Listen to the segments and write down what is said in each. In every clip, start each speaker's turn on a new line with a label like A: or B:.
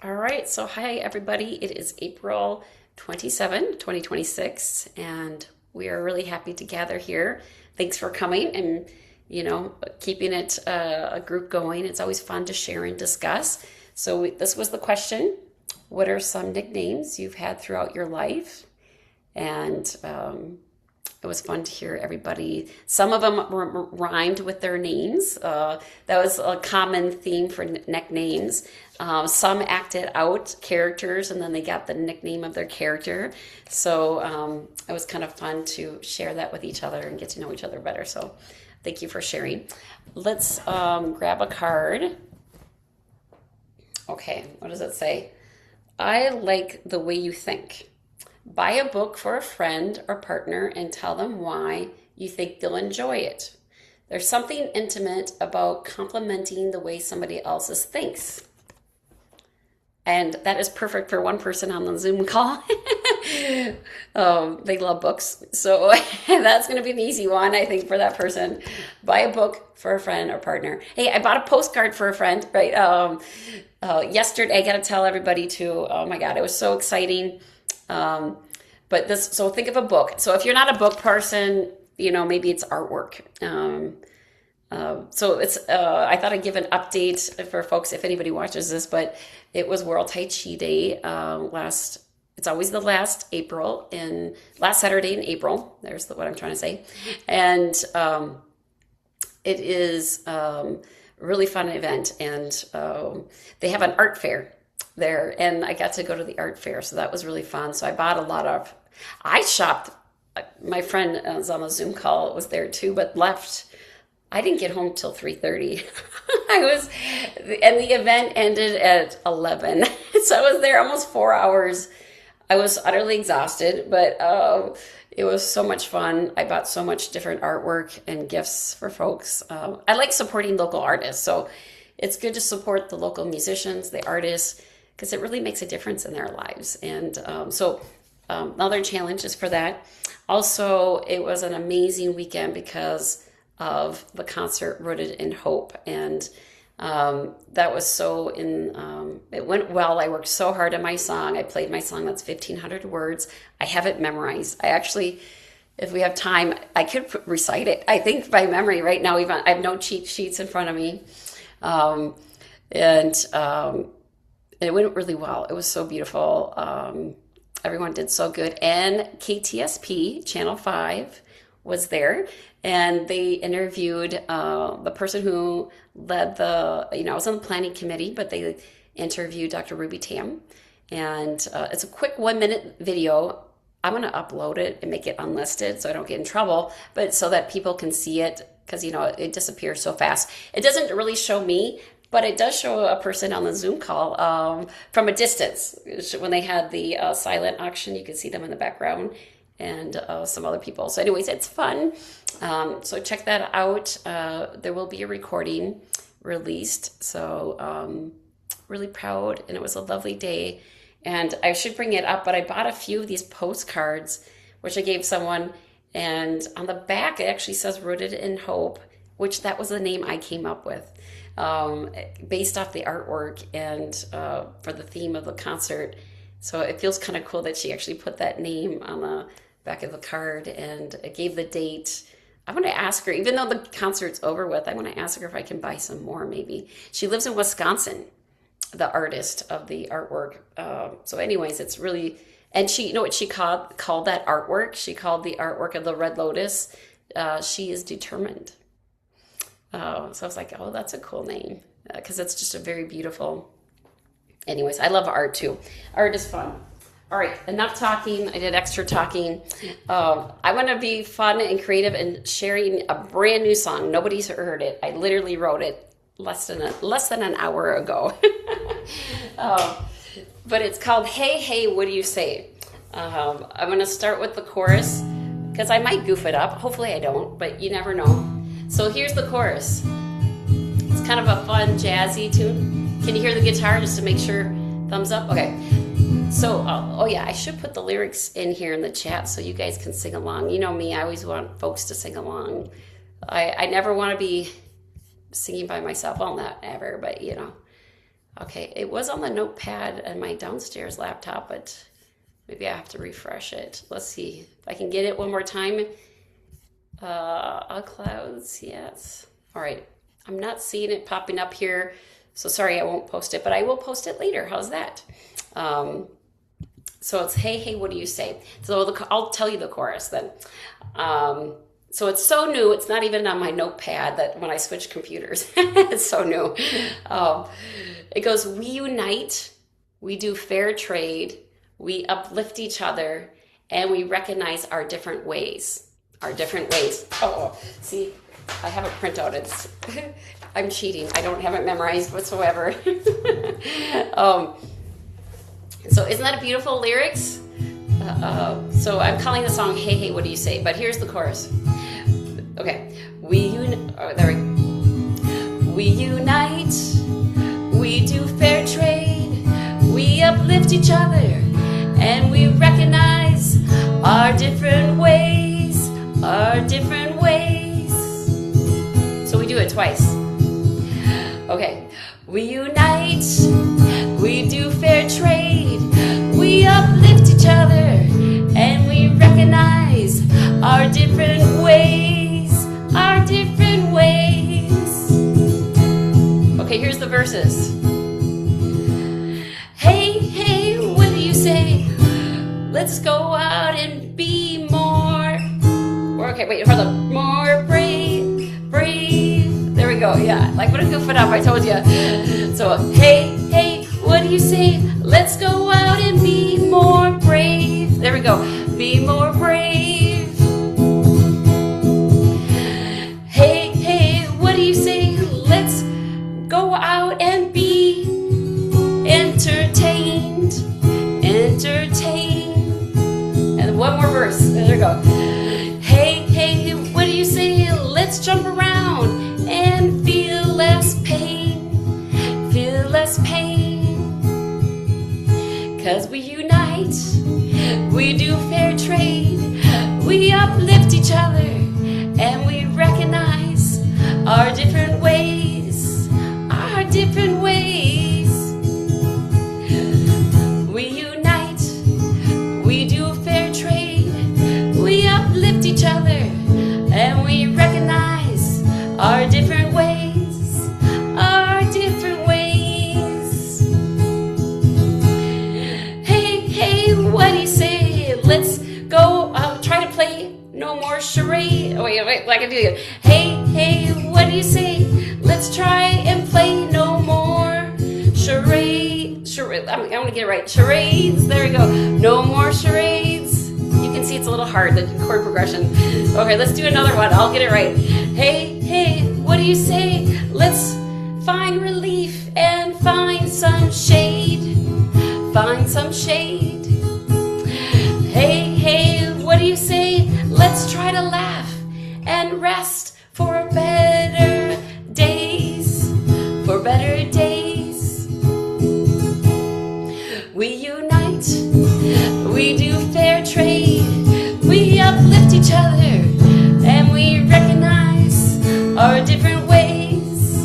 A: All right, so hi everybody. It is April 27, 2026, and we are really happy to gather here. Thanks for coming and keeping it a group going. It's always fun to share and discuss. This was the question: what are some nicknames you've had throughout your life? And it was fun to hear everybody. Some of them rhymed with their names. That was a common theme for nicknames. Some acted out characters and then they got the nickname of their character. So it was kind of fun to share that with each other and get to know each other better. So thank you for sharing. Let's grab a card. Okay, what does it say? I like the way you think. Buy a book for a friend or partner and tell them why you think they'll enjoy it. There's something intimate about complimenting the way somebody else's thinks. And that is perfect for one person on the Zoom call. They love books. So that's going to be an easy one, I think, for that person. Buy a book for a friend or partner. Hey, I bought a postcard for a friend, right? Yesterday, I got to tell everybody too. Oh my God, it was so exciting. So think of a book. So if you're not a book person, maybe it's artwork. I thought I'd give an update for folks if anybody watches this, but it was World Tai Chi Day it's always the last Saturday in April. There's what I'm trying to say. And it is a really fun event. And they have an art fair there. And I got to go to the art fair. So that was really fun. So I shopped. My friend was on the Zoom call, was there too, but left. I didn't get home till 3:30. And the event ended at 11. So I was there almost 4 hours. I was utterly exhausted, but it was so much fun. I bought so much different artwork and gifts for folks. I like supporting local artists. So it's good to support the local musicians, the artists, because it really makes a difference in their lives. And another challenge is for that. Also, it was an amazing weekend because of the concert Rooted in Hope. And that was it went well. I worked so hard on my song. I played my song that's 1,500 words. I have it memorized. I actually, if we have time, I could recite it, I think, by memory right now. I have no cheat sheets in front of me. It went really well. It was so beautiful. Everyone did so good. And KTSP, Channel 5, was there. And they interviewed the person who led I was on the planning committee, but they interviewed Dr. Ruby Tam. And it's a quick 1-minute video. I'm going to upload it and make it unlisted so I don't get in trouble, but so that people can see it because, it disappears so fast. It doesn't really show me, but it does show a person on the Zoom call from a distance. When they had the silent auction, you could see them in the background and some other people. So anyways, it's fun. So check that out. There will be a recording released. So really proud. And it was a lovely day. And I should bring it up, but I bought a few of these postcards, which I gave someone. And on the back, it actually says Rooted in Hope, which that was the name I came up with. Based off the artwork and for the theme of the concert. So it feels kind of cool that she actually put that name on the back of the card and it gave the date. I want to ask her, even though the concert's over with, I want to ask her if I can buy some more maybe. She lives in Wisconsin, the artist of the artwork. So anyways, it's really, and she, what she called that artwork? She called the artwork of the Red Lotus, She is Determined. So I was like, oh, that's a cool name because it's just a very beautiful. Anyways, I love art too. Art is fun. All right, enough talking. I did extra talking. I want to be fun and creative and sharing a brand new song. Nobody's heard it. I literally wrote it less than an hour ago. But it's called Hey, Hey, What Do You Say? I'm going to start with the chorus because I might goof it up. Hopefully I don't, but you never know. So here's the chorus. It's kind of a fun, jazzy tune. Can you hear the guitar just to make sure? Thumbs up? Okay. So, I should put the lyrics in here in the chat so you guys can sing along. You know me, I always want folks to sing along. I never want to be singing by myself. Well, not ever, but Okay, it was on the notepad and my downstairs laptop, but maybe I have to refresh it. Let's see if I can get it one more time. Clouds, yes. All right, I'm not seeing it popping up here, so sorry I won't post it, but I will post it later. How's that? So it's, hey, hey, what do you say? So I'll tell you the chorus then. So it's so new, it's not even on my notepad that when I switch computers, it's so new. It goes, we unite, we do fair trade, we uplift each other, and we recognize our different ways. Our different ways. Oh, see, I have a printout. It's, I'm cheating. I don't have it memorized whatsoever. So isn't that a beautiful lyrics? So I'm calling the song Hey Hey What Do You Say? But here's the chorus. Okay, we unite, we do fair trade, we uplift each other, and we recognize our different ways, our different ways. So we do it twice. Okay, we unite, we do fair trade, we uplift each other, and we recognize our different ways, our different ways. Okay, here's the verses. Hey, hey, what do you say? Let's go out and be more. Okay, wait, hold on. More brave, brave. There we go, yeah. Like, what a goof it up, I told you. So, hey, hey, what do you say? Let's go out and be more brave. There we go. Be more brave. Hey, hey, what do you say? Let's go out and be entertained. Entertained. And one more verse. There we go. Hey, hey, what do you say? Let's jump around and feel less pain. Feel less pain. 'Cause we unite, we do fair trade, we uplift each other, and we recognize our different ways, our different ways. We unite, we do fair trade, we uplift each other, and we recognize our different ways, our different ways. Hey, hey, what do you say? Let's go, try to play no more charade. Oh, wait, I can do it. Hey, hey, what do you say? Let's try and play no more charade. I'm gonna get it right. Charades, there we go. No more charades. You can see it's a little hard, the chord progression. Okay, let's do another one. I'll get it right. Hey, hey, what do you say? Let's find relief and find some shade. Find some shade. Hey, hey, what do you say? Let's try to laugh and rest for better days. For better days. We unite, we do fair trade, we uplift each other, and we recognize our different ways,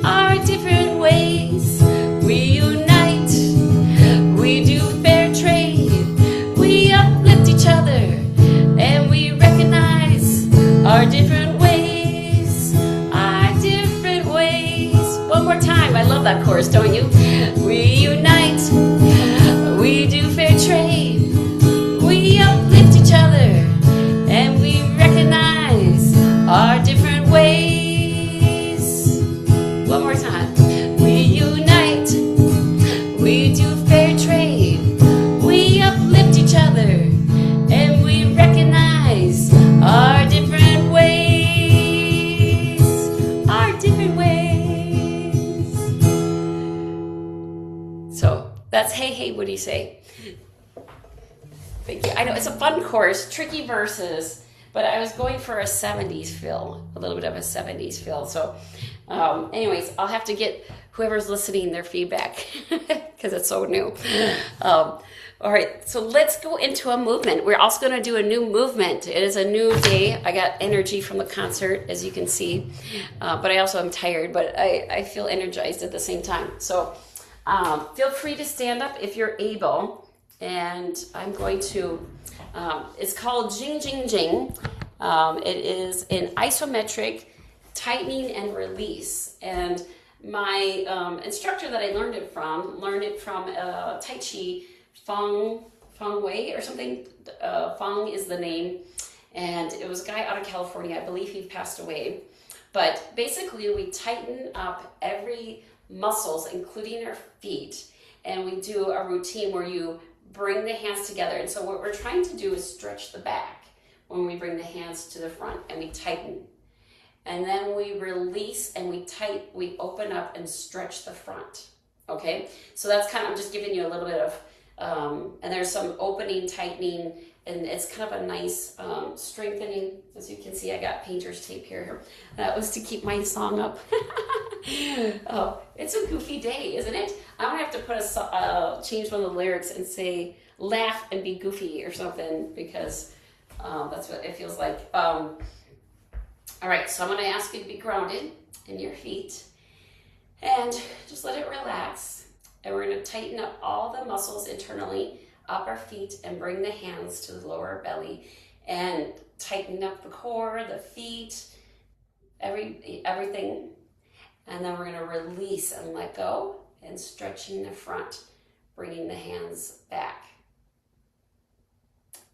A: our different ways. We unite, we do fair trade, we uplift each other, and we recognize our different ways, our different ways. One more time, I love that chorus, don't you? We unite, we do fair trade, we uplift each other, and we recognize our different ways. One more time. We unite, we do fair trade, we uplift each other, and we recognize our different ways, our different ways. So that's hey, hey, what do you say? Thank you. I know it's a fun chorus, tricky verses, but I was going for a 70s feel, a little bit of a 70s feel. So anyways, I'll have to get whoever's listening their feedback because it's so new. All right, so let's go into a movement. We're also going to do a new movement. It is a new day. I got energy from the concert, as you can see, but I also am tired, but I feel energized at the same time. So Feel free to stand up if you're able. And I'm going to, it's called Jing Jing Jing. It is an isometric tightening and release. And my instructor that I learned it from Tai Chi Feng Wei or something. Feng is the name. And it was a guy out of California. I believe he passed away. But basically we tighten up every muscles, including our feet. And we do a routine where you bring the hands together. And so what we're trying to do is stretch the back when we bring the hands to the front and we tighten. And then we release and we open up and stretch the front. Okay, so that's kind of, I'm just giving you a little bit of, and there's some opening, tightening, and it's kind of a nice strengthening. As you can see, I got painter's tape here. That was to keep my song up. Oh, it's a goofy day, isn't it? I'm gonna have to put change one of the lyrics and say, laugh and be goofy or something, because that's what it feels like. All right, so I'm gonna ask you to be grounded in your feet and just let it relax. And we're gonna tighten up all the muscles internally up our feet and bring the hands to the lower belly and tighten up the core, the feet, everything. And then we're gonna release and let go and stretching the front, bringing the hands back.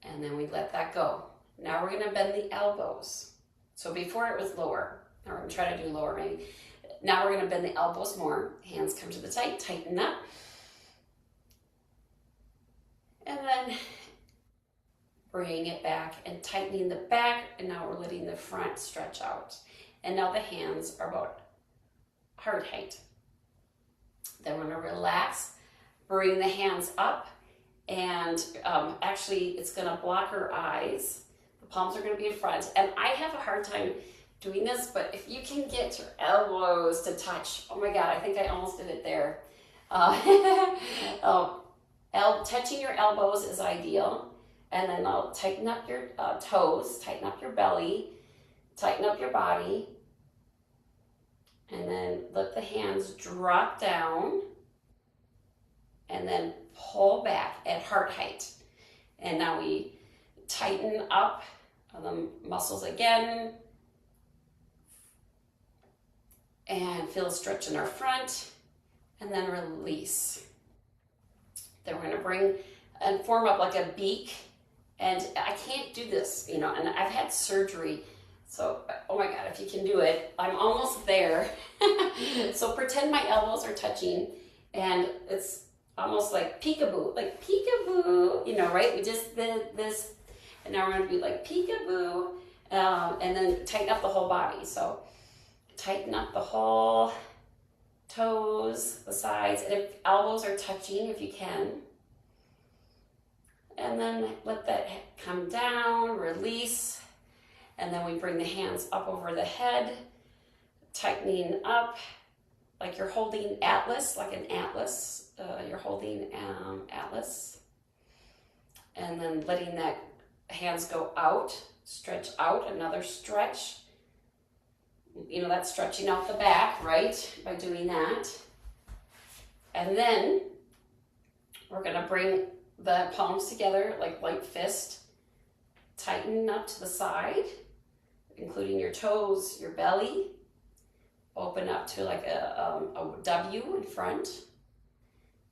A: And then we let that go. Now we're gonna bend the elbows. So before it was lower, or I'm trying to do lower maybe. Now we're gonna bend the elbows more. Hands come to the tighten up. And then bringing it back and tightening the back, and now we're letting the front stretch out. And now the hands are about heart height. Then we're gonna relax, bring the hands up, and actually it's gonna block our eyes. The palms are gonna be in front. And I have a hard time doing this, but if you can get your elbows to touch, oh my God, I think I almost did it there. Touching your elbows is ideal. And then I'll tighten up your toes, tighten up your belly, tighten up your body. And then let the hands drop down and then pull back at heart height. And now we tighten up the muscles again and feel a stretch in our front and then release. Then we're gonna bring and form up like a beak. And I can't do this, you know, and I've had surgery. So, oh my God, if you can do it, I'm almost there. So pretend my elbows are touching and it's almost like peekaboo, you know, right? We just did this and now we're gonna be like peekaboo and then tighten up the whole body. So tighten up the whole toes, the sides, and if elbows are touching, if you can. And then let that come down, release. And then we bring the hands up over the head, tightening up like you're holding atlas, like an atlas. You're holding atlas. And then letting that hands go out, stretch out, another stretch. You know, that's stretching out the back, right? By doing that. And then we're gonna bring the palms together like light fist. Tighten up to the side, including your toes, your belly. Open up to like a W in front.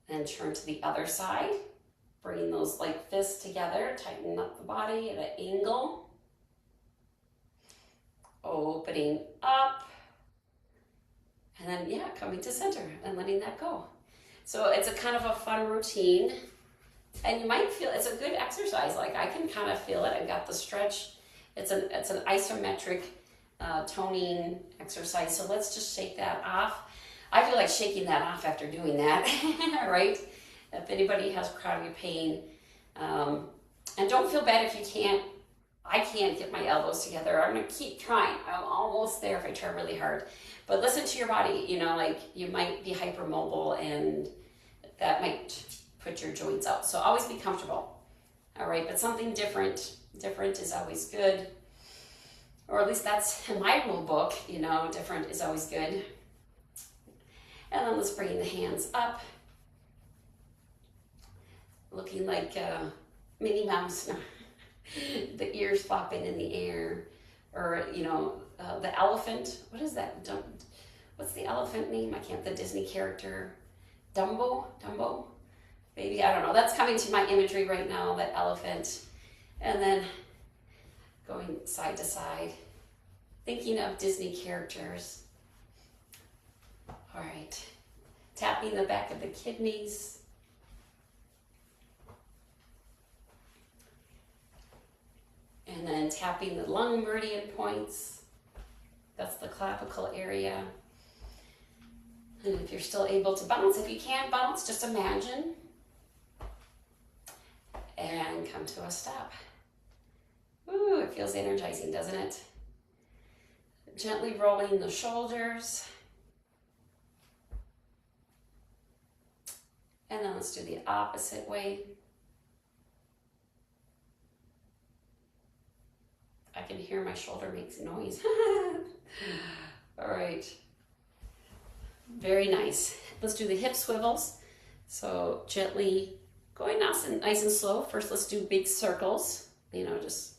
A: And turn to the other side. Bringing those light fists together, tighten up the body at an angle. Opening up. And then, yeah, coming to center and letting that go. So it's a kind of a fun routine. And you might feel it's a good exercise. Like I can kind of feel it. I've got the stretch. It's an isometric toning exercise. So let's just shake that off. I feel like shaking that off after doing that, right? If anybody has chronic pain, and don't feel bad if you can't. I can't get my elbows together. I'm gonna keep trying. I'm almost there if I try really hard. But listen to your body. You know, like you might be hypermobile, and that might put your joints out. So always be comfortable. All right, but something different is always good. Or at least that's in my rule book, you know, different is always good. And then let's bring the hands up looking like Minnie Mouse. The ears flopping in the air. Or, you know, the elephant. What is that? What's the elephant name? I can't, the Disney character. Dumbo? Maybe, I don't know. That's coming to my imagery right now, that elephant. And then going side to side. Thinking of Disney characters. All right. Tapping the back of the kidneys. And then tapping the lung meridian points. That's the clavicle area. And if you're still able to bounce, if you can't bounce, just imagine. And come to a stop. Ooh, it feels energizing, doesn't it? Gently rolling the shoulders. And then let's do the opposite way. I can hear my shoulder makes noise. All right. Very nice. Let's do the hip swivels. So gently going nice and slow. First, let's do big circles. You know, just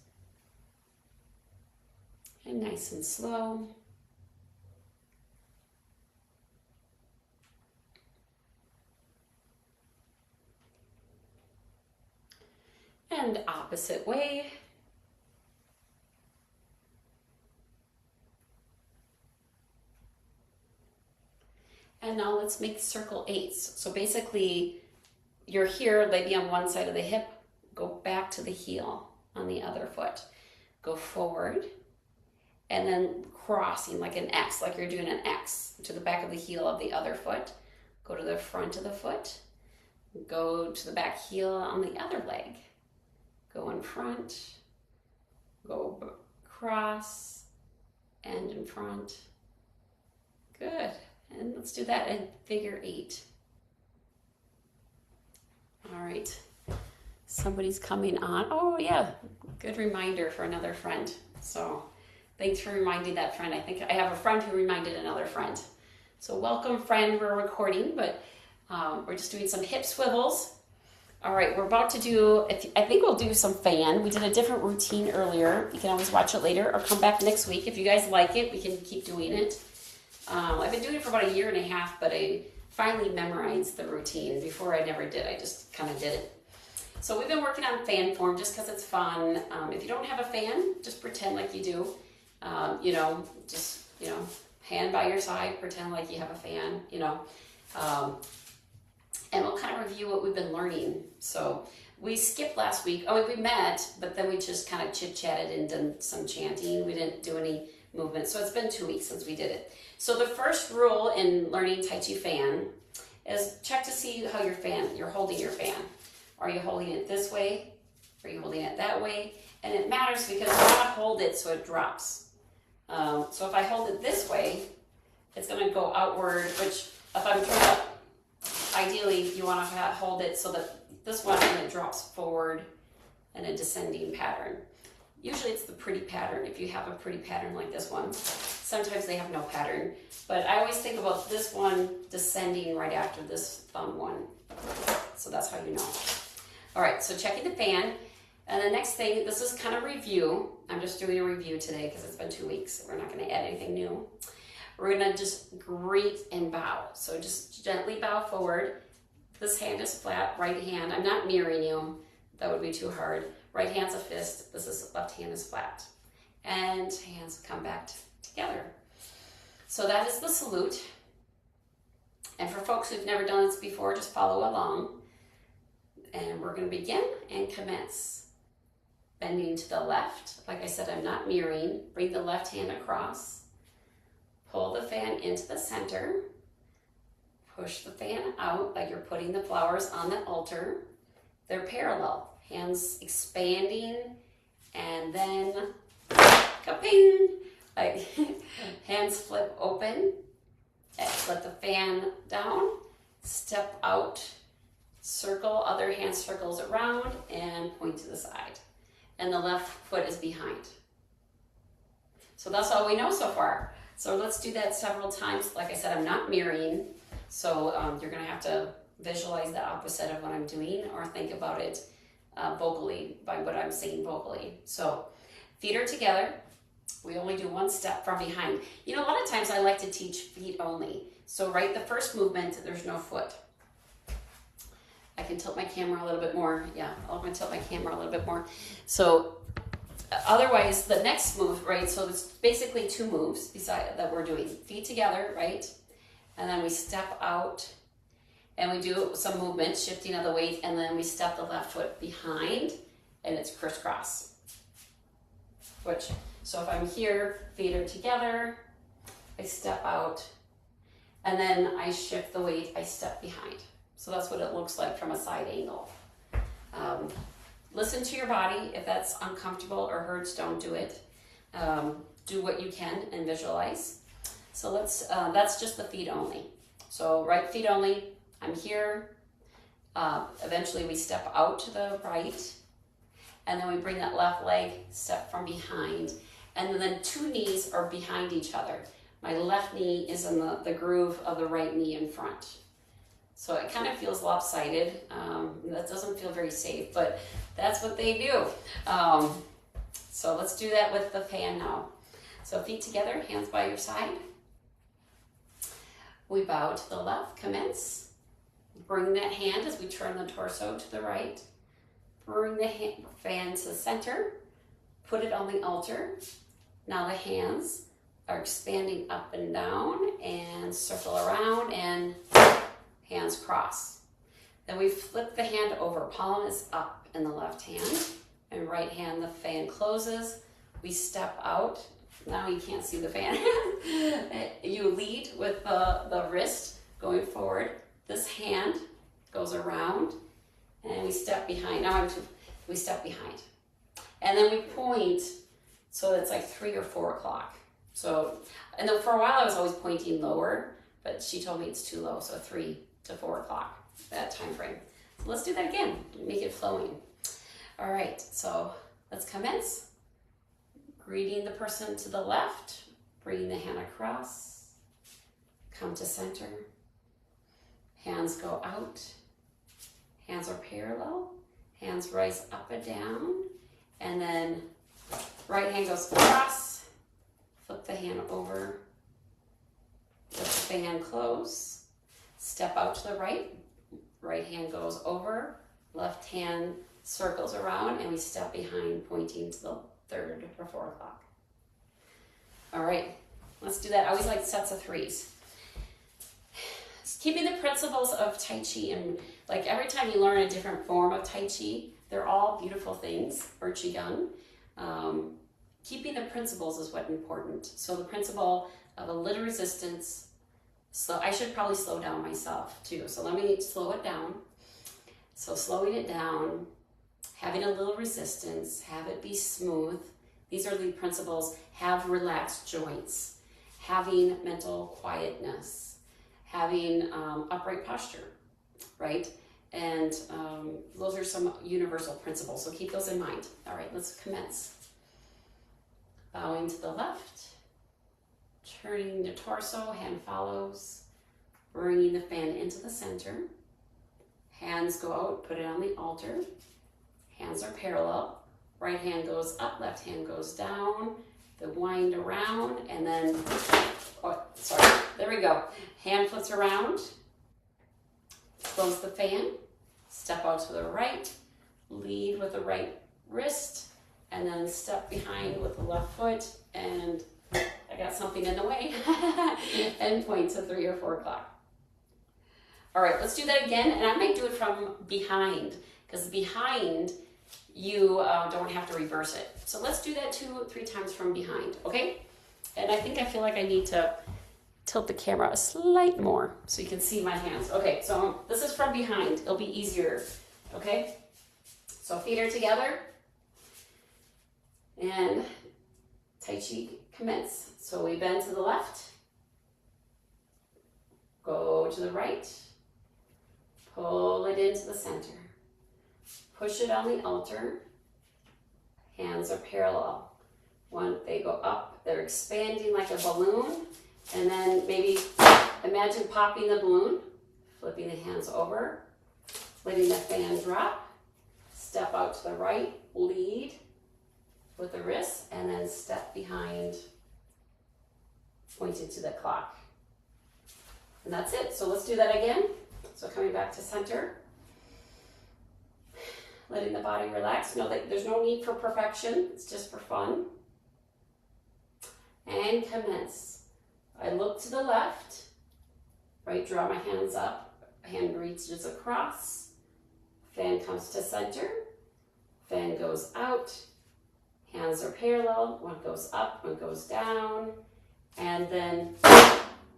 A: and nice and slow. And opposite way. And now let's make circle eights. So basically, you're here, maybe on one side of the hip, go back to the heel on the other foot. Go forward, and then crossing like an X, like you're doing an X to the back of the heel of the other foot. Go to the front of the foot. Go to the back heel on the other leg. Go in front, go cross, and in front. Good. And let's do that in figure eight. All right. Somebody's coming on. Oh, yeah. Good reminder for another friend. So thanks for reminding that friend. I think I have a friend who reminded another friend. So welcome, friend. We're recording, but we're just doing some hip swivels. All right, we're about to do, I think we'll do some fan. We did a different routine earlier. You can always watch it later or come back next week. If you guys like it, we can keep doing it. I've been doing it for about 1.5 years, but I finally memorized the routine. Before I never did, I just kind of did it. So we've been working on fan form just because it's fun. If you don't have a fan, just pretend like you do. Just hand by your side, pretend like you have a fan, and we'll kind of review what we've been learning. So we skipped last week. We met, but then we just kind of chit-chatted and done some chanting. We didn't do any movement. So it's been 2 weeks since we did it. So the first rule in learning Tai Chi fan is check to see how you're holding your fan. Are you holding it this way? Are you holding it that way? And it matters because you want to hold it so it drops. So if I hold it this way, it's going to go outward, which if I'm trying to, ideally you want to hold it so that this one kind of drops forward in a descending pattern. Usually it's the pretty pattern, if you have a pretty pattern like this one. Sometimes they have no pattern, but I always think about this one descending right after this thumb one. So that's how you know. All right, so checking the fan. And the next thing, this is kind of review. I'm just doing a review today because it's been 2 weeks. So we're not going to add anything new. We're going to just greet and bow. So just gently bow forward. This hand is flat, right hand. I'm not mirroring you. That would be too hard. Right hand's a fist. This is left hand is flat. And hands come back together. So that is the salute. And for folks who've never done this before, just follow along. And we're going to begin and commence. Bending to the left. Like I said, I'm not mirroring. Bring the left hand across. Pull the fan into the center. Push the fan out like you're putting the flowers on the altar. They're parallel. Hands expanding, and then ka-ping! Like hands flip open, let the fan down, step out, circle, other hand circles around, and point to the side. And the left foot is behind. So that's all we know so far. So let's do that several times. Like I said, I'm not mirroring, so you're gonna have to visualize the opposite of what I'm doing, or think about it vocally by what I'm saying vocally. So feet are together. We only do one step from behind. You know, a lot of times I like to teach feet only. So right, the first movement, there's no foot. I can tilt my camera a little bit more. Yeah, I'm gonna tilt my camera a little bit more. So otherwise, the next move, right? So it's basically two moves beside that we're doing. Feet together, right? And then we step out and we do some movement, shifting of the weight, and then we step the left foot behind, and it's crisscross. So if I'm here, feet are together, I step out, and then I shift the weight, I step behind. So that's what it looks like from a side angle. Listen to your body. If that's uncomfortable or hurts, don't do it. Do what you can and visualize. So that's just the feet only. So right feet only, I'm here. Eventually we step out to the right, and then we bring that left leg, step from behind, and then two knees are behind each other. My left knee is in the groove of the right knee in front. So it kind of feels lopsided. That doesn't feel very safe, but that's what they do. So let's do that with the fan now. So feet together, hands by your side. We bow to the left, commence. Bring that hand as we turn the torso to the right. Bring the fan to the center. Put it on the altar. Now the hands are expanding up and down and circle around and hands cross. Then we flip the hand over. Palm is up in the left hand, and right hand the fan closes. We step out. Now you can't see the fan. You lead with the wrist going forward. This hand goes around, and we step behind. Now we step behind. And then we point, so it's like 3 or 4 o'clock. So, and then for a while I was always pointing lower, but she told me it's too low, so 3 to 4 o'clock, that time frame. So let's do that again, make it flowing. All right, so let's commence. Greeting the person to the left, bringing the hand across, come to center. Hands go out, hands are parallel, hands rise up and down, and then right hand goes across, flip the hand over, let the fan close, step out to the right, right hand goes over, left hand circles around, and we step behind, pointing to the 3rd or 4 o'clock. All right, let's do that. I always like sets of 3s. Keeping the principles of Tai Chi, and like every time you learn a different form of Tai Chi, they're all beautiful things, or qigong. Keeping the principles is what's important. So the principle of a little resistance. So I should probably slow down myself too. So let me slow it down. So slowing it down, having a little resistance, have it be smooth. These are the principles. Have relaxed joints, having mental quietness, having upright posture, right? And those are some universal principles, so keep those in mind. All right, let's commence. Bowing to the left, turning the torso, hand follows, bringing the fan into the center. Hands go out, put it on the altar. Hands are parallel. Right hand goes up, left hand goes down. The wind around, and then, oh, sorry, there we go. Hand flips around, close the fan, step out to the right, lead with the right wrist, and then step behind with the left foot, and I got something in the way, and point to 3 or 4 o'clock. All right, let's do that again, and I might do it from behind, because behind, you don't have to reverse it. So let's do that 2 or 3 times from behind, okay? And I feel like I need to tilt the camera a slight more so you can see my hands. Okay, so this is from behind. It'll be easier, okay? So feet are together, and Tai Chi commence. So we bend to the left, go to the right, pull it into the center. Push it on the altar. Hands are parallel. They go up, they're expanding like a balloon, and then maybe imagine popping the balloon, flipping flipping the hands over, letting the fan drop, step out to the right, lead with the wrists, and then step behind, pointed to the clock. And that's it. So let's do that again. So coming back to center, letting the body relax. Know that there's no need for perfection. It's just for fun. And commence. I look to the left, right, draw my hands up, hand reaches across, fan comes to center, fan goes out, hands are parallel, one goes up, one goes down, and then,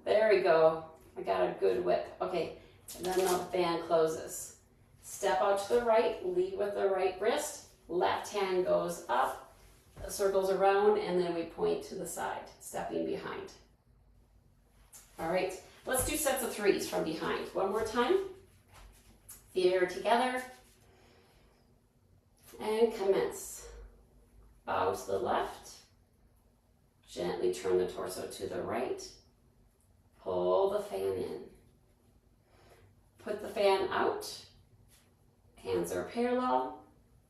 A: there we go. I got a good whip. Okay, and then the fan closes. Step out to the right, lead with the right wrist, left hand goes up, circles around, and then we point to the side, stepping behind. All right, let's do sets of threes from behind. One more time. Feet are together. And commence. Bow to the left. Gently turn the torso to the right. Pull the fan in. Put the fan out. Hands are parallel.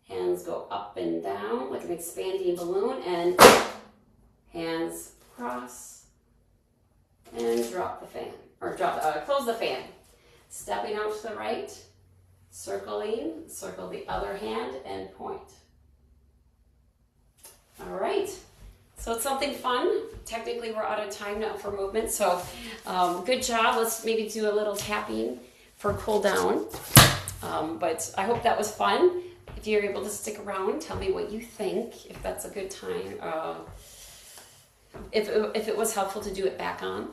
A: Hands go up and down like an expanding balloon, and hands cross and drop the fan, or close the fan. Stepping out to the right, circling, circle the other hand and point. All right, so it's something fun. Technically we're out of time now for movement, so good job. Let's maybe do a little tapping for cool down. But I hope that was fun. If you're able to stick around, tell me what you think, if that's a good time. If it was helpful to do it back on,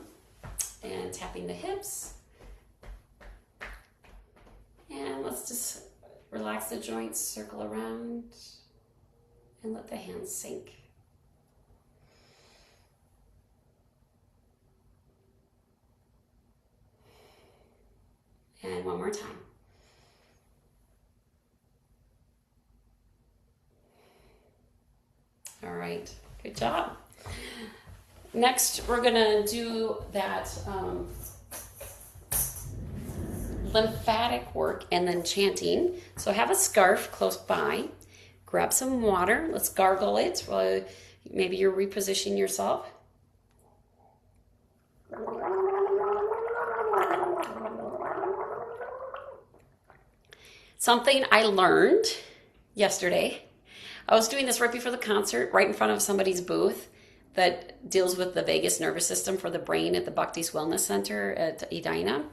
A: and tapping the hips. And let's just relax the joints, circle around, and let the hands sink. And one more time. All right, good job. Next, we're gonna do that lymphatic work and then chanting. So have a scarf close by, grab some water, let's gargle it while maybe you're repositioning yourself. Something I learned yesterday. I was doing this right before the concert, right in front of somebody's booth that deals with the vagus nervous system for the brain at the Bhakti's Wellness Center at Edina.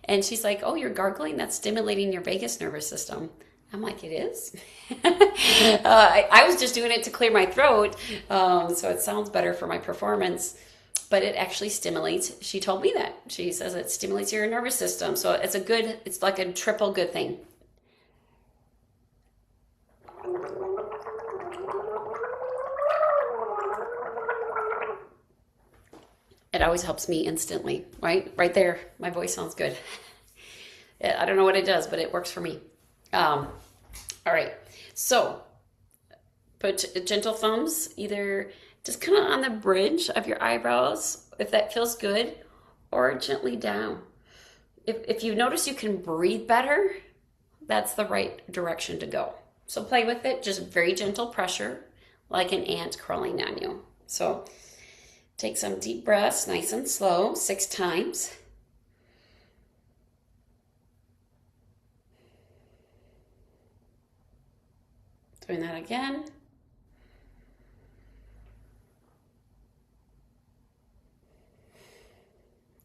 A: And she's like, oh, you're gargling? That's stimulating your vagus nervous system. I'm like, it is? I was just doing it to clear my throat, so it sounds better for my performance. But it actually stimulates. She told me that. She says it stimulates your nervous system. So it's like a triple good thing. It always helps me instantly, right? Right there, my voice sounds good. I don't know what it does, but it works for me. All right, so put gentle thumbs either just kind of on the bridge of your eyebrows, if that feels good, or gently down. If you notice you can breathe better, that's the right direction to go. So play with it, just very gentle pressure, like an ant crawling on you. So take some deep breaths, nice and slow, 6 times. Doing that again.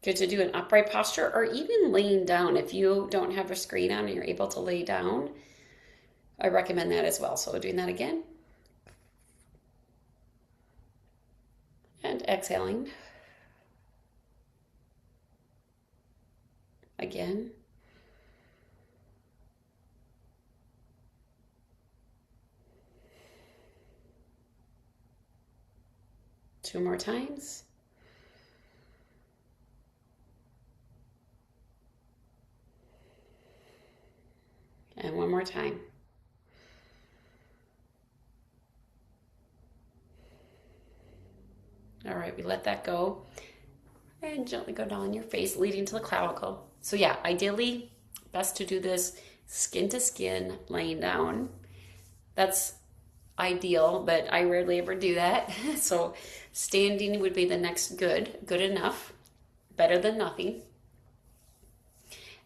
A: Good to do an upright posture or even laying down. If you don't have a screen on and you're able to lay down, I recommend that as well. So doing that again. And exhaling. Again. Two more times. And one more time. All right, we let that go and gently go down your face, leading to the clavicle. So yeah, ideally, best to do this skin to skin, laying down. That's ideal, but I rarely ever do that. So standing would be the next good enough, better than nothing.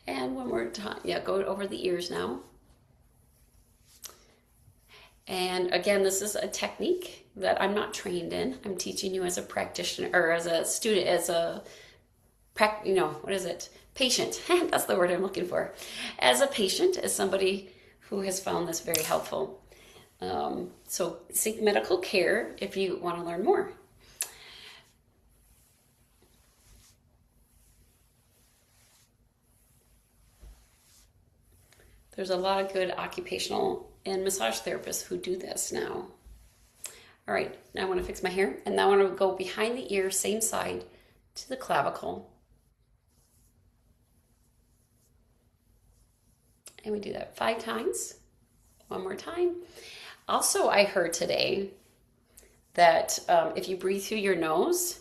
A: And one more time, yeah, go over the ears now. And again, this is a technique that I'm not trained in. I'm teaching you as a practitioner or as a student, as a, what is it? Patient. That's the word I'm looking for. As a patient, as somebody who has found this very helpful. So seek medical care if you want to learn more. There's a lot of good occupational and massage therapists who do this now. All right, now I want to fix my hair, and now I want to go behind the ear, same side, to the clavicle. And we do that 5 times. One more time. Also, I heard today that if you breathe through your nose,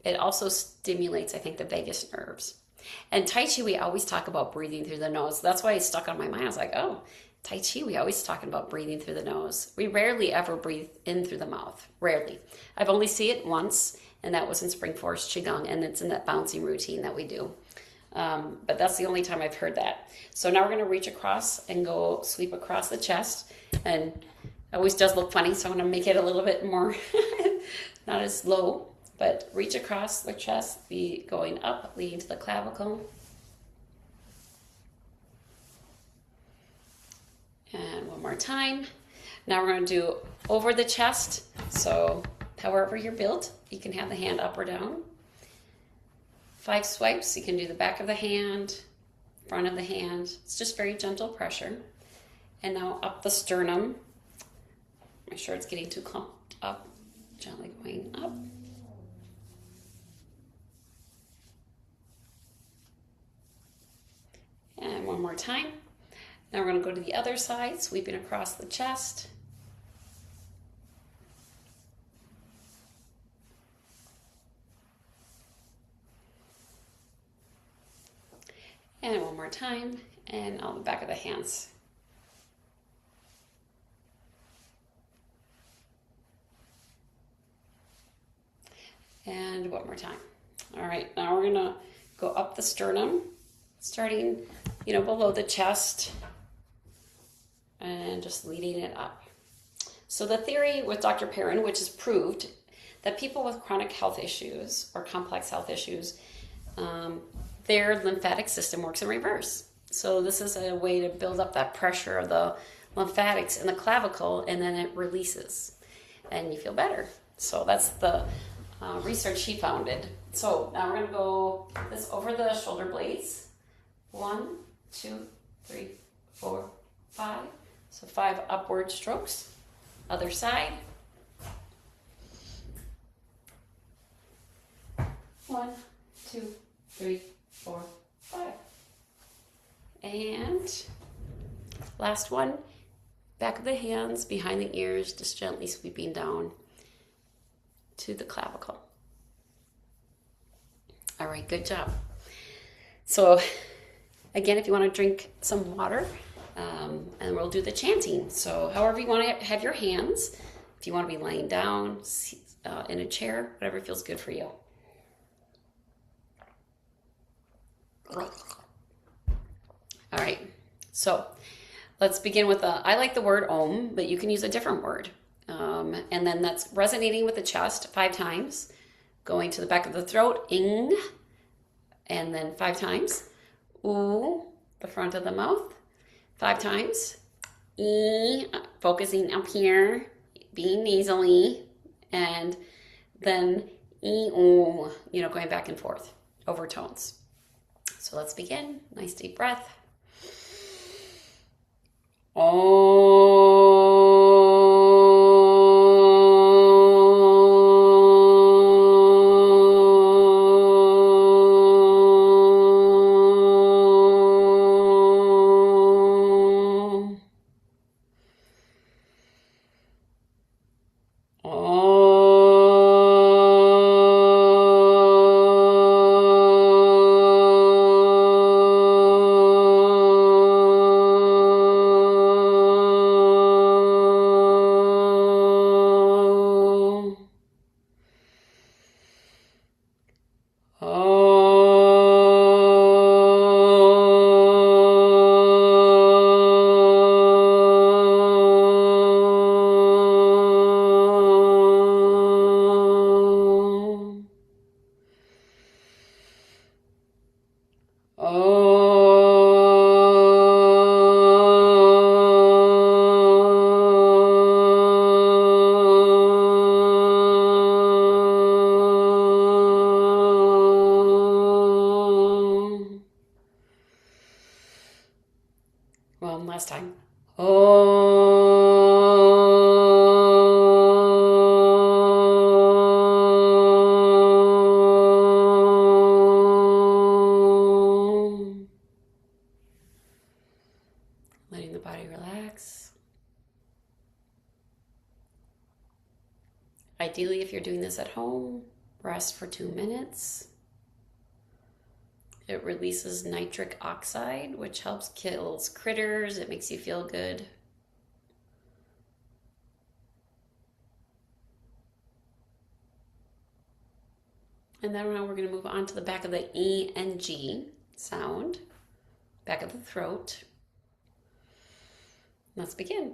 A: it also stimulates, I think, the vagus nerves. And Tai Chi, we always talk about breathing through the nose. That's why it stuck on my mind. I was like, oh, Tai Chi, we always talking about breathing through the nose. We rarely ever breathe in through the mouth. Rarely. I've only seen it once, and that was in Spring Forest qigong, and it's in that bouncing routine that we do. But that's the only time I've heard that. So now we're going to reach across and go sweep across the chest. And it always does look funny, so I'm going to make it a little bit more, not as low. But reach across the chest, be going up, leading to the clavicle. And one more time. Now we're going to do over the chest. So however you're built, you can have the hand up or down. 5 swipes, you can do the back of the hand, front of the hand. It's just very gentle pressure. And now up the sternum. Make sure it's getting too clumped up. Gently going up. And one more time. Now we're going to go to the other side, sweeping across the chest. And one more time, and on the back of the hands. And one more time. All right, now we're gonna go up the sternum, starting, below the chest, and just leading it up. So the theory with Dr. Perrin, which is proved, that people with chronic health issues or complex health issues, their lymphatic system works in reverse. So this is a way to build up that pressure of the lymphatics in the clavicle, and then it releases, and you feel better. So that's the research he founded. So now we're going to go this over the shoulder blades. 1, 2, 3, 4, 5. So 5 upward strokes. Other side. 1, 2, 3, 4, 5. And last one. Back of the hands, behind the ears, just gently sweeping down to the clavicle. All right, good job. So again, if you want to drink some water, and we'll do the chanting. So however you want to have your hands, if you want to be laying down, in a chair, whatever feels good for you. All right, so let's begin with I like the word Om, but you can use a different word. And then that's resonating with the chest 5 times, going to the back of the throat, ing, and then 5 times, oo, the front of the mouth, 5 times, e, focusing up here, being nasally, and then e, oo, going back and forth, overtones. So let's begin. Nice deep breath. One last time. Om. Letting the body relax. Ideally, if you're doing this at home, rest for 2 minutes. It releases nitric oxide, which helps kills critters. It makes you feel good. And then now we're going to move on to the back of the E and G sound, back of the throat. Let's begin.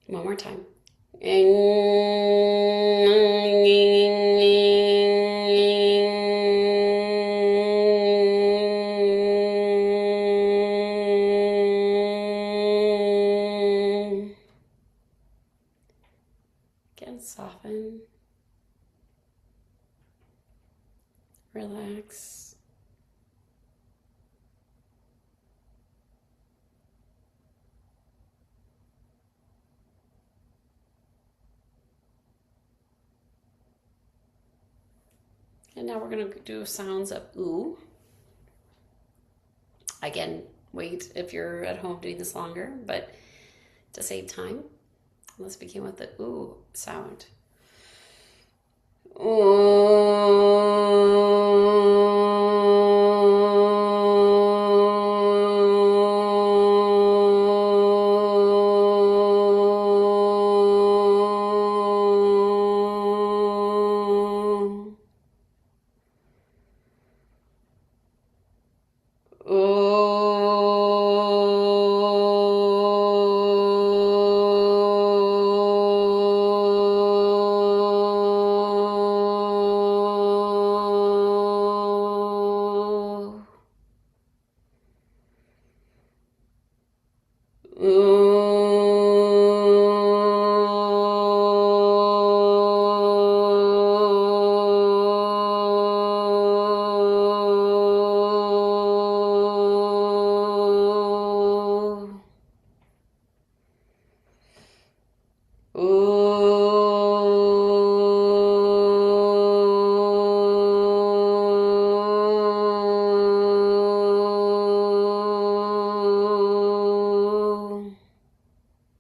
A: One more time. Again, soften, relax. And now we're going to do sounds of ooh. Again, wait if you're at home doing this longer, but to save time, let's begin with the ooh sound.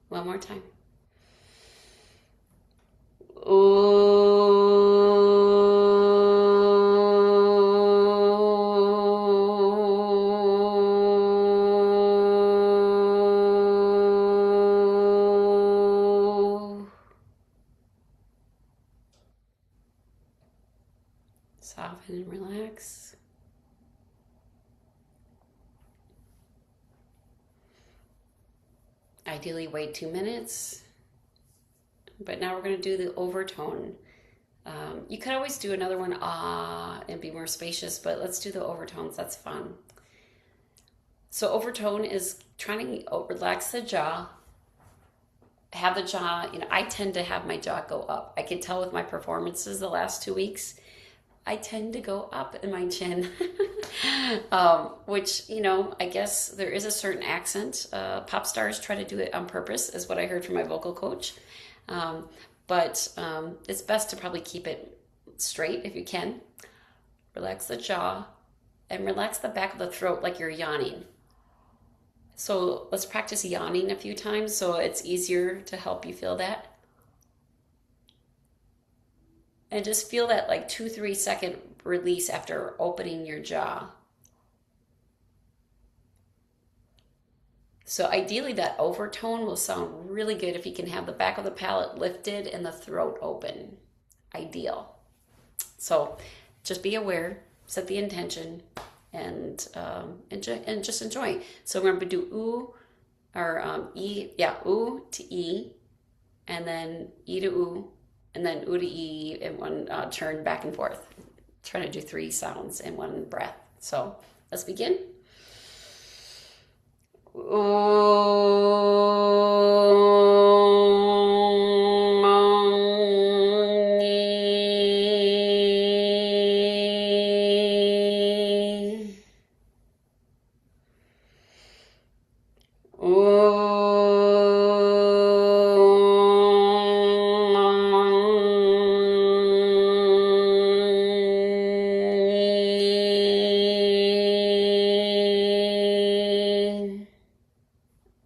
A: One more time. Soften and relax. Ideally, wait 2 minutes. But now we're going to do the overtone. You could always do another one, ah, and be more spacious, but let's do the overtones. That's fun. So overtone is trying to relax the jaw, have the jaw, I tend to have my jaw go up. I can tell with my performances the last 2 weeks. I tend to go up in my chin, which, I guess there is a certain accent. Pop stars try to do it on purpose, is what I heard from my vocal coach. Um, but it's best to probably keep it straight if you can. Relax the jaw and relax the back of the throat like you're yawning. So let's practice yawning a few times so it's easier to help you feel that. And just feel that like 2-3 second release after opening your jaw. So ideally that overtone will sound really good if you can have the back of the palate lifted and the throat open. Ideal. So just be aware, set the intention, and just enjoy. So we're going to do ooh, or E, yeah, ooh to E, and then E to ooh, and then ooh to E in one turn back and forth. Trying to do 3 sounds in one breath. So let's begin.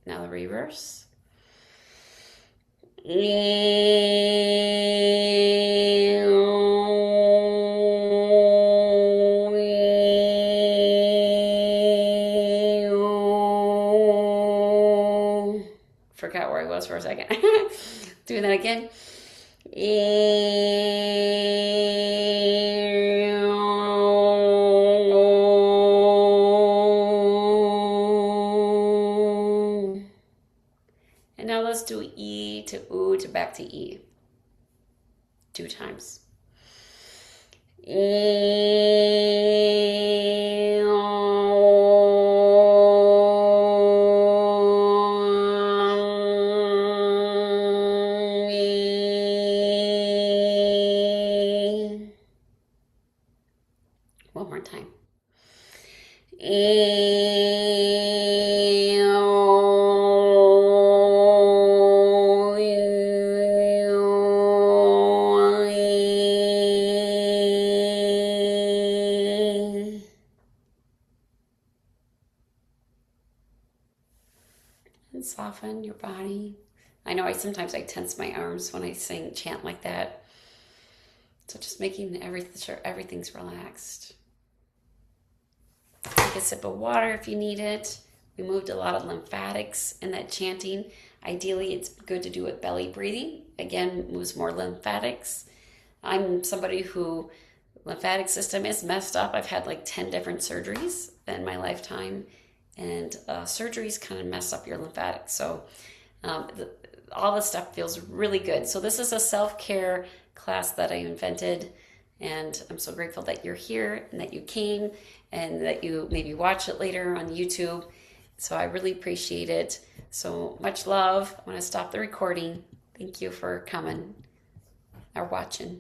A: Now the reverse. Forgot where I was for a second. Doing that again. And now let's do E to ooh to back to E. 2 times. One more time. And soften your body. I know sometimes I tense my arms when I chant like that. So just making sure everything's relaxed. Take a sip of water if you need it. We moved a lot of lymphatics in that chanting. Ideally, it's good to do with belly breathing. Again, moves more lymphatics. I'm somebody who lymphatic system is messed up. I've had like 10 different surgeries in my lifetime, and surgeries kind of mess up your lymphatics. So all this stuff feels really good. So this is a self-care class that I invented, and I'm so grateful that you're here and that you came and that you maybe watch it later on YouTube. So I really appreciate it. So much love. I want to stop the recording. Thank you for coming or watching.